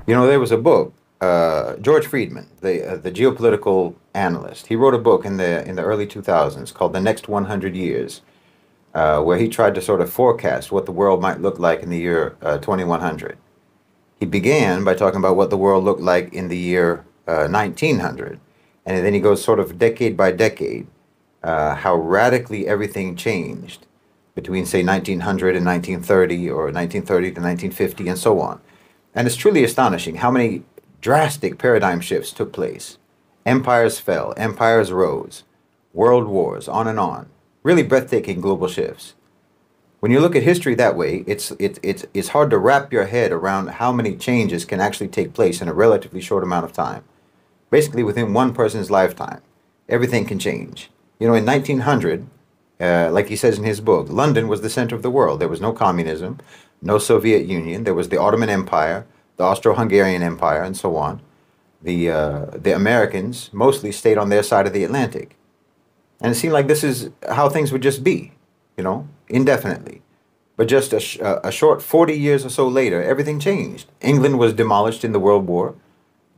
You know, there was a book, George Friedman, the geopolitical analyst. He wrote a book in the early 2000s called The Next 100 Years, where he tried to sort of forecast what the world might look like in the year 2100. He began by talking about what the world looked like in the year 1900, and then he goes sort of decade by decade, how radically everything changed between, say, 1900 and 1930, or 1930 to 1950, and so on. And it's truly astonishing how many drastic paradigm shifts took place. Empires fell, empires rose, world wars, on and on. Really breathtaking global shifts. When you look at history that way, it's hard to wrap your head around how many changes can actually take place in a relatively short amount of time. Basically, within one person's lifetime, everything can change. You know, in 1900, like he says in his book, London was the center of the world. There was no communism, no Soviet Union. There was the Ottoman Empire, the Austro-Hungarian Empire, and so on. The Americans mostly stayed on their side of the Atlantic. And it seemed like this is how things would just be, you know, indefinitely. But just a short 40 years or so later, everything changed. England was demolished in the World War.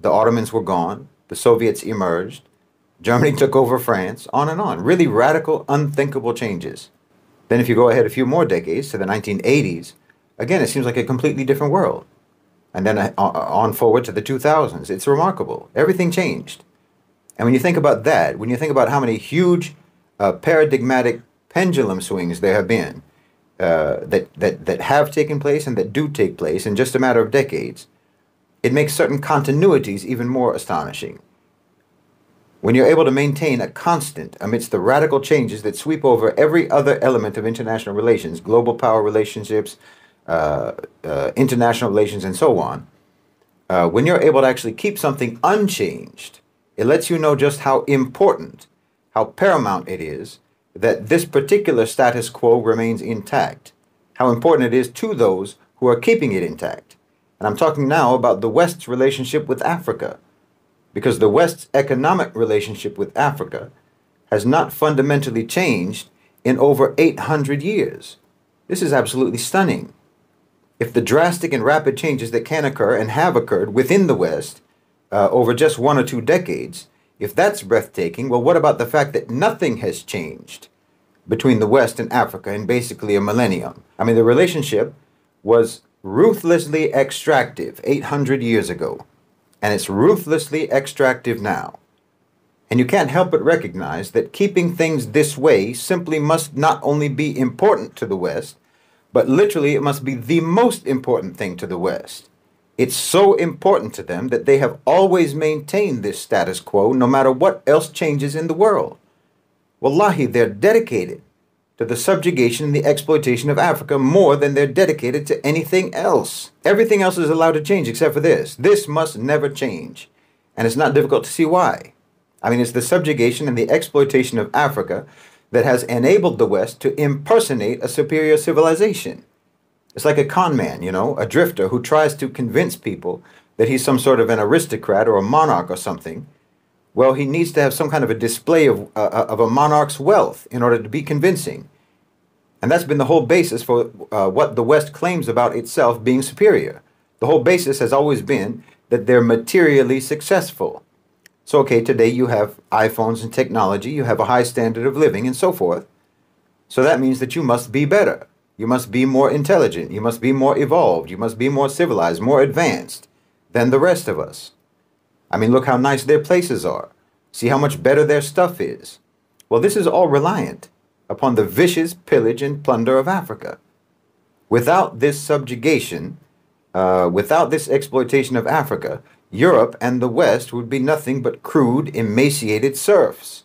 The Ottomans were gone. The Soviets emerged. Germany took over France, on and on. Really radical, unthinkable changes. Then if you go ahead a few more decades to the 1980s, again, it seems like a completely different world. And then on forward to the 2000s, it's remarkable. Everything changed. And when you think about that, when you think about how many huge paradigmatic pendulum swings there have been that have taken place and that do take place in just a matter of decades, it makes certain continuities even more astonishing. When you're able to maintain a constant amidst the radical changes that sweep over every other element of international relations, global power relationships, international relations, and so on, when you're able to actually keep something unchanged, it lets you know just how important, how paramount it is that this particular status quo remains intact, how important it is to those who are keeping it intact. And I'm talking now about the West's relationship with Africa, because the West's economic relationship with Africa has not fundamentally changed in over 800 years. This is absolutely stunning. If the drastic and rapid changes that can occur and have occurred within the West over just 1 or 2 decades, if that's breathtaking, well, what about the fact that nothing has changed between the West and Africa in basically a millennium? I mean, the relationship was ruthlessly extractive 800 years ago, and it's ruthlessly extractive now. And you can't help but recognize that keeping things this way simply must not only be important to the West, but literally it must be the most important thing to the West. It's so important to them that they have always maintained this status quo no matter what else changes in the world. Wallahi, they're dedicated to the subjugation and the exploitation of Africa more than they're dedicated to anything else. Everything else is allowed to change except for this. This must never change. And it's not difficult to see why. I mean, it's the subjugation and the exploitation of Africa that has enabled the West to impersonate a superior civilization. It's like a con man, you know, a drifter who tries to convince people that he's some sort of an aristocrat or a monarch or something. Well, he needs to have some kind of a display of a monarch's wealth in order to be convincing. And that's been the whole basis for what the West claims about itself being superior. The whole basis has always been that they're materially successful. So, okay, today you have iPhones and technology, you have a high standard of living and so forth. So that means that you must be better. You must be more intelligent. You must be more evolved. You must be more civilized, more advanced than the rest of us. I mean, look how nice their places are. See how much better their stuff is. Well, this is all reliant upon the vicious pillage and plunder of Africa. Without this subjugation, without this exploitation of Africa, Europe and the West would be nothing but crude, emaciated serfs,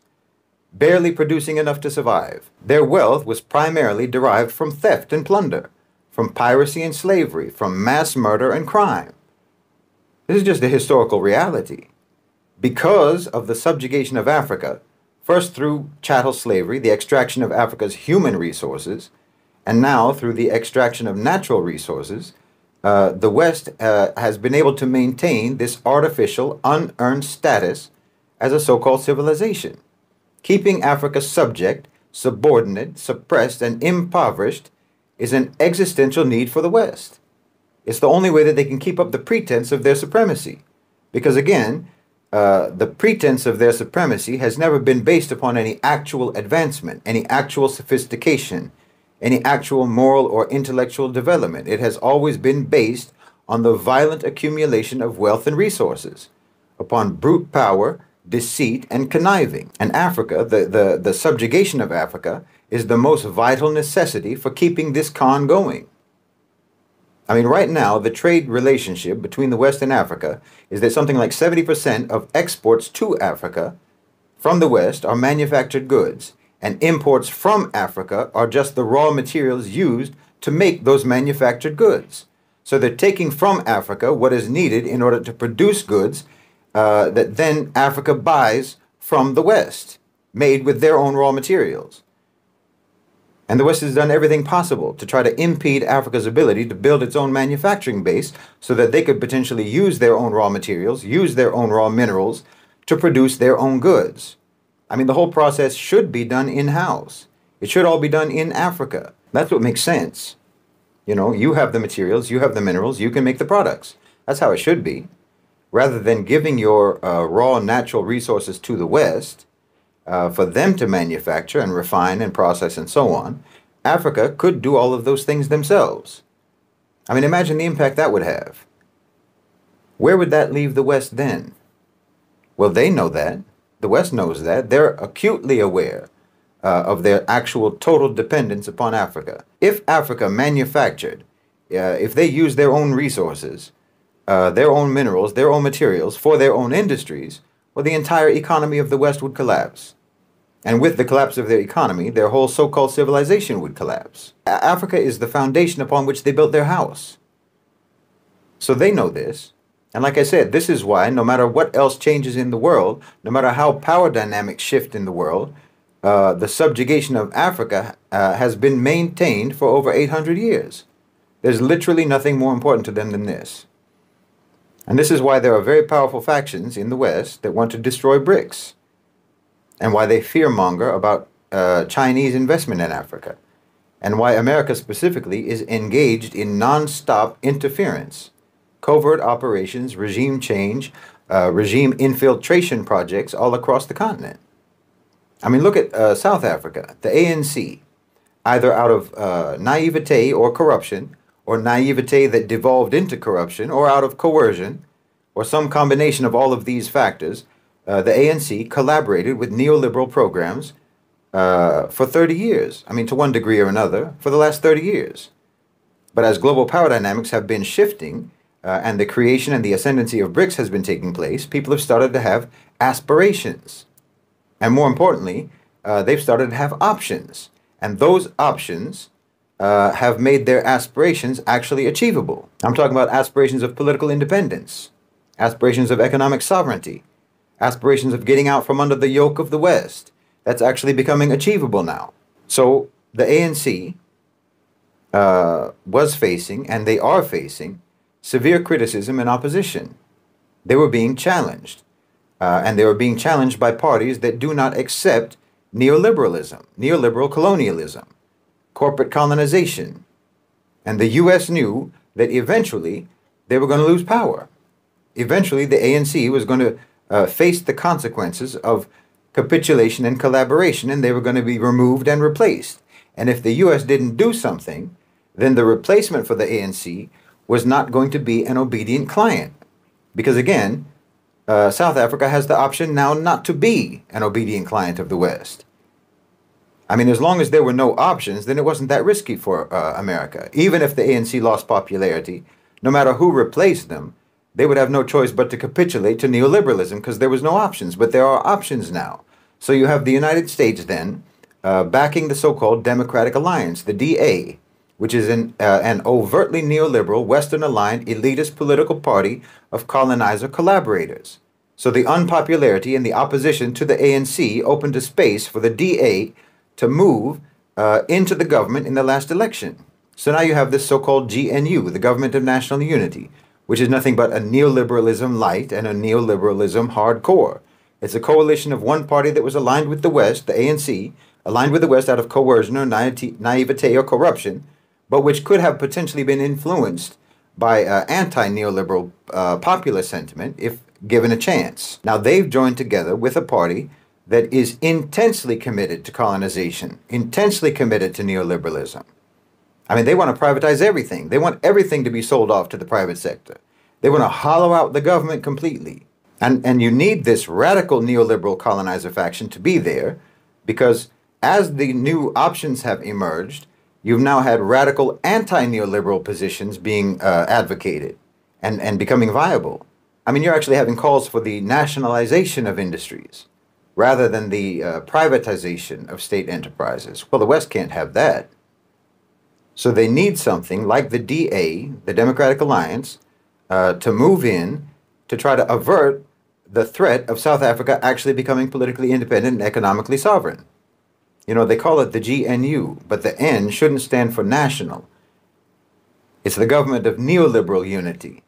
barely producing enough to survive. Their wealth was primarily derived from theft and plunder, from piracy and slavery, from mass murder and crime. This is just the historical reality. Because of the subjugation of Africa, first through chattel slavery, the extraction of Africa's human resources, and now through the extraction of natural resources, the West has been able to maintain this artificial, unearned status as a so-called civilization. Keeping Africa subject, subordinate, suppressed, and impoverished is an existential need for the West. It's the only way that they can keep up the pretense of their supremacy. Because again, the pretense of their supremacy has never been based upon any actual advancement, any actual sophistication, any actual moral or intellectual development. It has always been based on the violent accumulation of wealth and resources, upon brute power, deceit, and conniving. And Africa, the subjugation of Africa, is the most vital necessity for keeping this con going. I mean, right now, the trade relationship between the West and Africa is that something like 70% of exports to Africa from the West are manufactured goods, and imports from Africa are just the raw materials used to make those manufactured goods. So they're taking from Africa what is needed in order to produce goods that then Africa buys from the West, made with their own raw materials. And the West has done everything possible to try to impede Africa's ability to build its own manufacturing base so that they could potentially use their own raw materials, use their own raw minerals to produce their own goods. I mean, the whole process should be done in-house. It should all be done in Africa. That's what makes sense. You know, you have the materials, you have the minerals, you can make the products. That's how it should be. Rather than giving your raw natural resources to the West, for them to manufacture and refine and process and so on, Africa could do all of those things themselves. I mean, imagine the impact that would have. Where would that leave the West then? Well, they know that. The West knows that. They're acutely aware of their actual total dependence upon Africa. If Africa manufactured, if they used their own resources, their own minerals, their own materials for their own industries, well, the entire economy of the West would collapse. And with the collapse of their economy, their whole so-called civilization would collapse. Africa is the foundation upon which they built their house. So they know this. And like I said, this is why no matter what else changes in the world, no matter how power dynamics shift in the world, the subjugation of Africa has been maintained for over 800 years. There's literally nothing more important to them than this. And this is why there are very powerful factions in the West that want to destroy BRICS, and why they fearmonger about Chinese investment in Africa, and why America specifically is engaged in non-stop interference, covert operations, regime change, regime infiltration projects all across the continent. I mean, look at South Africa, the ANC, either out of naivete or corruption, or naivete that devolved into corruption, or out of coercion, or some combination of all of these factors, the ANC collaborated with neoliberal programs for 30 years. I mean, to one degree or another, for the last 30 years. But as global power dynamics have been shifting, and the creation and the ascendancy of BRICS has been taking place, people have started to have aspirations. And more importantly, they've started to have options. And those options have made their aspirations actually achievable. I'm talking about aspirations of political independence, aspirations of economic sovereignty, aspirations of getting out from under the yoke of the West. That's actually becoming achievable now. So the ANC was facing, and they are facing, severe criticism and opposition. They were being challenged, and they were being challenged by parties that do not accept neoliberalism, neoliberal colonialism, corporate colonization. And the U.S. knew that eventually they were going to lose power. Eventually the ANC was going to face the consequences of capitulation and collaboration, and they were going to be removed and replaced. And if the U.S. didn't do something, then the replacement for the ANC was not going to be an obedient client. Because again, South Africa has the option now not to be an obedient client of the West. I mean, as long as there were no options, then it wasn't that risky for America. Even if the ANC lost popularity, no matter who replaced them, they would have no choice but to capitulate to neoliberalism because there was no options. But there are options now. So you have the United States then backing the so-called Democratic Alliance, the DA, which is an overtly neoliberal, Western-aligned, elitist political party of colonizer collaborators. So the unpopularity and the opposition to the ANC opened a space for the DA to move into the government in the last election. So now you have this so-called GNU, the Government of National Unity, which is nothing but a neoliberalism light and a neoliberalism hardcore. It's a coalition of one party that was aligned with the West, the ANC, aligned with the West out of coercion or naivete or corruption, but which could have potentially been influenced by anti-neoliberal popular sentiment if given a chance. Now, they've joined together with a party that is intensely committed to colonization, intensely committed to neoliberalism. I mean, they want to privatize everything. They want everything to be sold off to the private sector. They want to hollow out the government completely. And you need this radical neoliberal colonizer faction to be there, because as the new options have emerged, you've now had radical anti-neoliberal positions being advocated and becoming viable. I mean, you're actually having calls for the nationalization of industries rather than the privatization of state enterprises. Well, the West can't have that. So they need something like the DA, the Democratic Alliance, to move in to try to avert the threat of South Africa actually becoming politically independent and economically sovereign. You know, they call it the GNU, but the N shouldn't stand for national. It's the government of neoliberal unity.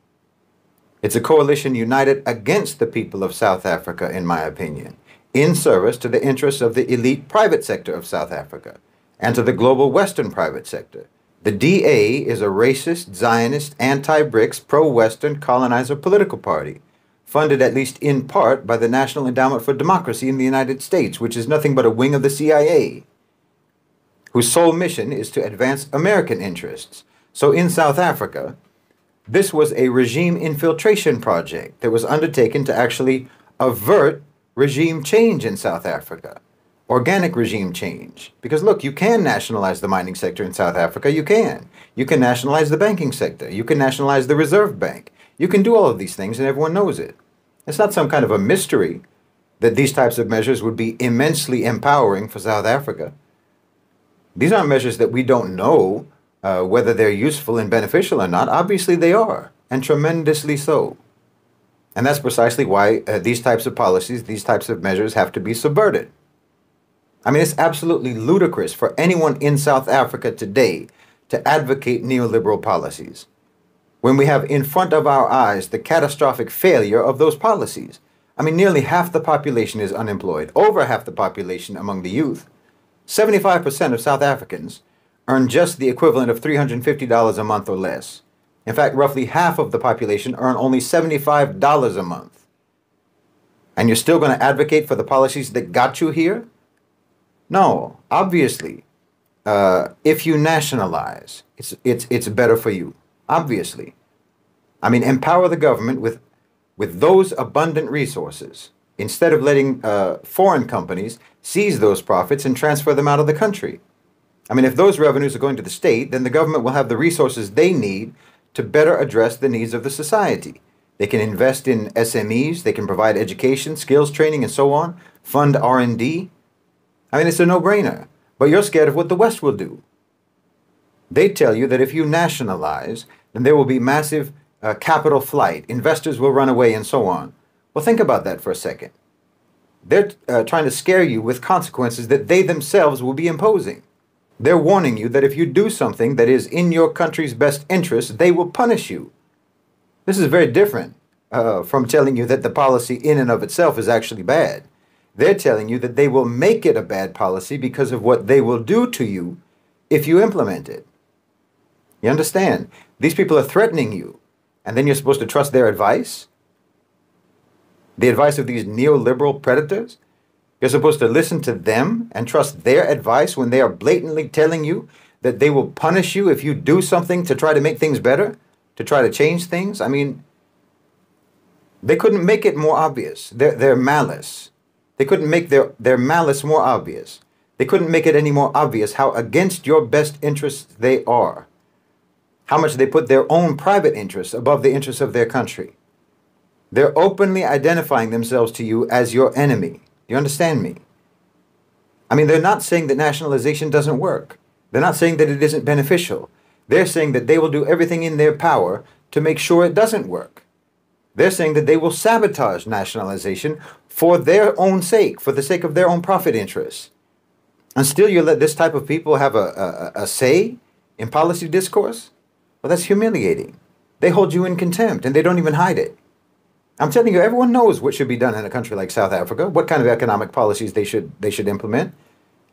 It's a coalition united against the people of South Africa, in my opinion, in service to the interests of the elite private sector of South Africa and to the global Western private sector. The DA is a racist, Zionist, anti-BRICS, pro-Western colonizer political party, funded at least in part by the National Endowment for Democracy in the United States, which is nothing but a wing of the CIA, whose sole mission is to advance American interests. So in South Africa, this was a regime infiltration project that was undertaken to actually avert regime change in South Africa, organic regime change. Because look, you can nationalize the mining sector in South Africa, you can. You can nationalize the banking sector, you can nationalize the Reserve Bank. You can do all of these things and everyone knows it. It's not some kind of a mystery that these types of measures would be immensely empowering for South Africa. These aren't measures that we don't know whether they're useful and beneficial or not. Obviously they are, and tremendously so. And that's precisely why these types of policies, these types of measures have to be subverted. I mean, it's absolutely ludicrous for anyone in South Africa today to advocate neoliberal policies, when we have in front of our eyes the catastrophic failure of those policies. I mean, nearly half the population is unemployed, over half the population among the youth. 75% of South Africans earn just the equivalent of $350 a month or less. In fact, roughly half of the population earn only $75 a month. And you're still going to advocate for the policies that got you here? No, obviously, if you nationalize, it's better for you. Obviously. I mean, empower the government with those abundant resources instead of letting foreign companies seize those profits and transfer them out of the country. I mean, if those revenues are going to the state, then the government will have the resources they need to better address the needs of the society. They can invest in SMEs, they can provide education, skills training, and so on, fund R&D. I mean, it's a no-brainer. But you're scared of what the West will do. They tell you that if you nationalize, then there will be massive capital flight, investors will run away, and so on. Well, think about that for a second. They're trying to scare you with consequences that they themselves will be imposing. They're warning you that if you do something that is in your country's best interest, they will punish you. This is very different from telling you that the policy in and of itself is actually bad. They're telling you that they will make it a bad policy because of what they will do to you if you implement it. You understand? These people are threatening you, and then you're supposed to trust their advice? The advice of these neoliberal predators? You're supposed to listen to them and trust their advice when they are blatantly telling you that they will punish you if you do something to try to make things better, to try to change things? I mean, they couldn't make it more obvious, their malice. They couldn't make their malice more obvious. They couldn't make it any more obvious how against your best interests they are. How much they put their own private interests above the interests of their country. They're openly identifying themselves to you as your enemy. You understand me? I mean, they're not saying that nationalization doesn't work. They're not saying that it isn't beneficial. They're saying that they will do everything in their power to make sure it doesn't work. They're saying that they will sabotage nationalization for their own sake, for the sake of their own profit interests. And still you let this type of people have a say in policy discourse? Well, that's humiliating. They hold you in contempt and they don't even hide it. I'm telling you, everyone knows what should be done in a country like South Africa, what kind of economic policies they should implement.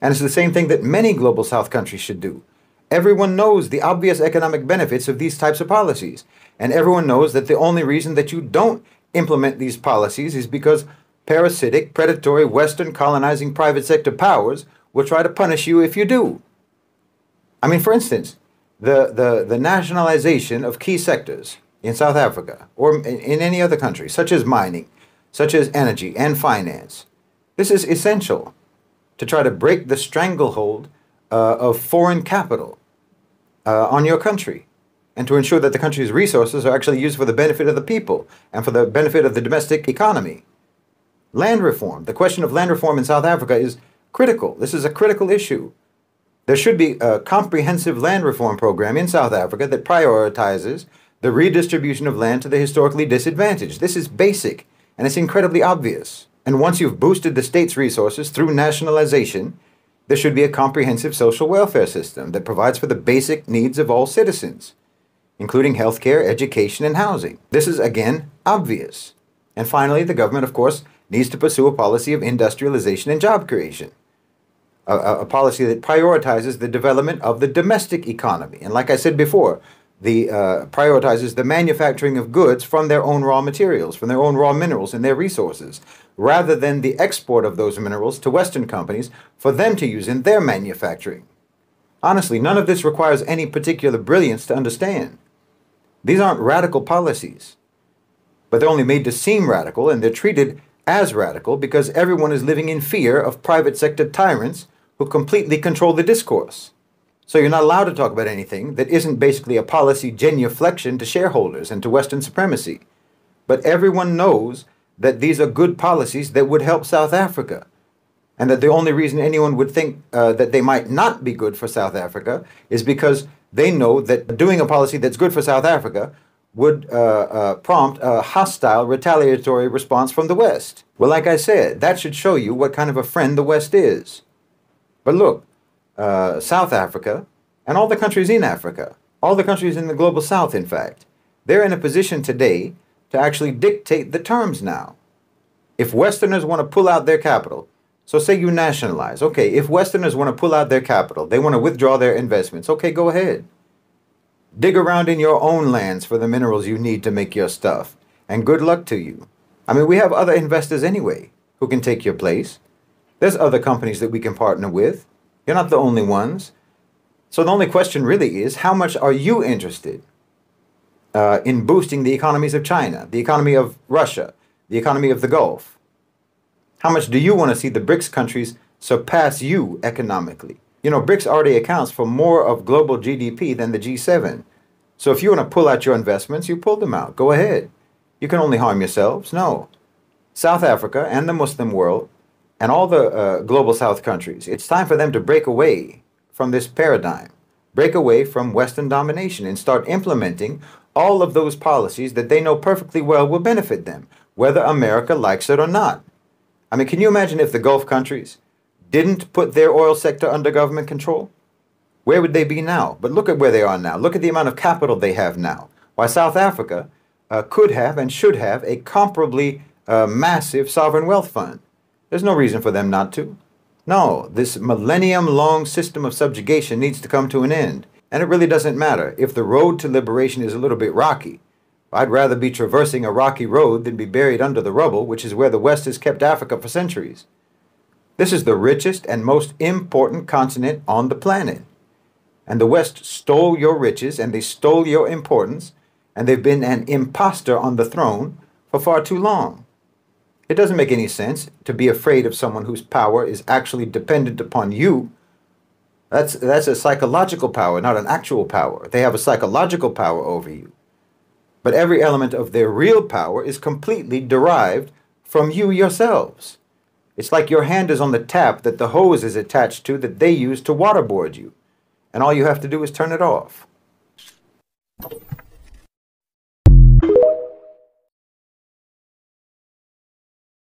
And it's the same thing that many global South countries should do. Everyone knows the obvious economic benefits of these types of policies. And everyone knows that the only reason that you don't implement these policies is because parasitic, predatory, Western colonizing private sector powers will try to punish you if you do. I mean, for instance, the nationalization of key sectors in South Africa or in any other country, such as mining, such as energy and finance. This is essential to try to break the stranglehold of foreign capital on your country, and to ensure that the country's resources are actually used for the benefit of the people and for the benefit of the domestic economy. Land reform. The question of land reform in South Africa is critical. This is a critical issue. There should be a comprehensive land reform program in South Africa that prioritizes the redistribution of land to the historically disadvantaged. This is basic, and it's incredibly obvious. And once you've boosted the state's resources through nationalization, there should be a comprehensive social welfare system that provides for the basic needs of all citizens, including healthcare, education, and housing. This is, again, obvious. And finally, the government, of course, needs to pursue a policy of industrialization and job creation, a policy that prioritizes the development of the domestic economy. And like I said before, prioritizes the manufacturing of goods from their own raw materials, from their own raw minerals and their resources, rather than the export of those minerals to Western companies for them to use in their manufacturing. Honestly, none of this requires any particular brilliance to understand. These aren't radical policies, but they're only made to seem radical, and they're treated as radical because everyone is living in fear of private sector tyrants who completely control the discourse. So you're not allowed to talk about anything that isn't basically a policy genuflection to shareholders and to Western supremacy. But everyone knows that these are good policies that would help South Africa, and that the only reason anyone would think that they might not be good for South Africa is because they know that doing a policy that's good for South Africa would prompt a hostile, retaliatory response from the West. Well, like I said, that should show you what kind of a friend the West is. But look, South Africa, and all the countries in Africa, all the countries in the global South, in fact, they're in a position today to actually dictate the terms now. If Westerners want to pull out their capital, so say you nationalize, okay, if Westerners want to pull out their capital, they want to withdraw their investments, okay, go ahead. Dig around in your own lands for the minerals you need to make your stuff, and good luck to you. I mean, we have other investors anyway who can take your place. There's other companies that we can partner with. You're not the only ones. So the only question really is, how much are you interested in boosting the economies of China, the economy of Russia, the economy of the Gulf? How much do you want to see the BRICS countries surpass you economically? You know, BRICS already accounts for more of global GDP than the G7. So if you want to pull out your investments, you pull them out. Go ahead. You can only harm yourselves. No. South Africa and the Muslim world and all the global South countries, it's time for them to break away from this paradigm, break away from Western domination, and start implementing all of those policies that they know perfectly well will benefit them, whether America likes it or not. I mean, can you imagine if the Gulf countries didn't put their oil sector under government control? Where would they be now? But look at where they are now. Look at the amount of capital they have now. Why, South Africa could have and should have a comparably massive sovereign wealth fund. There's no reason for them not to. No, this millennium-long system of subjugation needs to come to an end. And it really doesn't matter if the road to liberation is a little bit rocky. I'd rather be traversing a rocky road than be buried under the rubble, which is where the West has kept Africa for centuries. This is the richest and most important continent on the planet. And the West stole your riches, and they stole your importance, and they've been an imposter on the throne for far too long. It doesn't make any sense to be afraid of someone whose power is actually dependent upon you. That's a psychological power, not an actual power. They have a psychological power over you. But every element of their real power is completely derived from you yourselves. It's like your hand is on the tap that the hose is attached to that they use to waterboard you. And all you have to do is turn it off.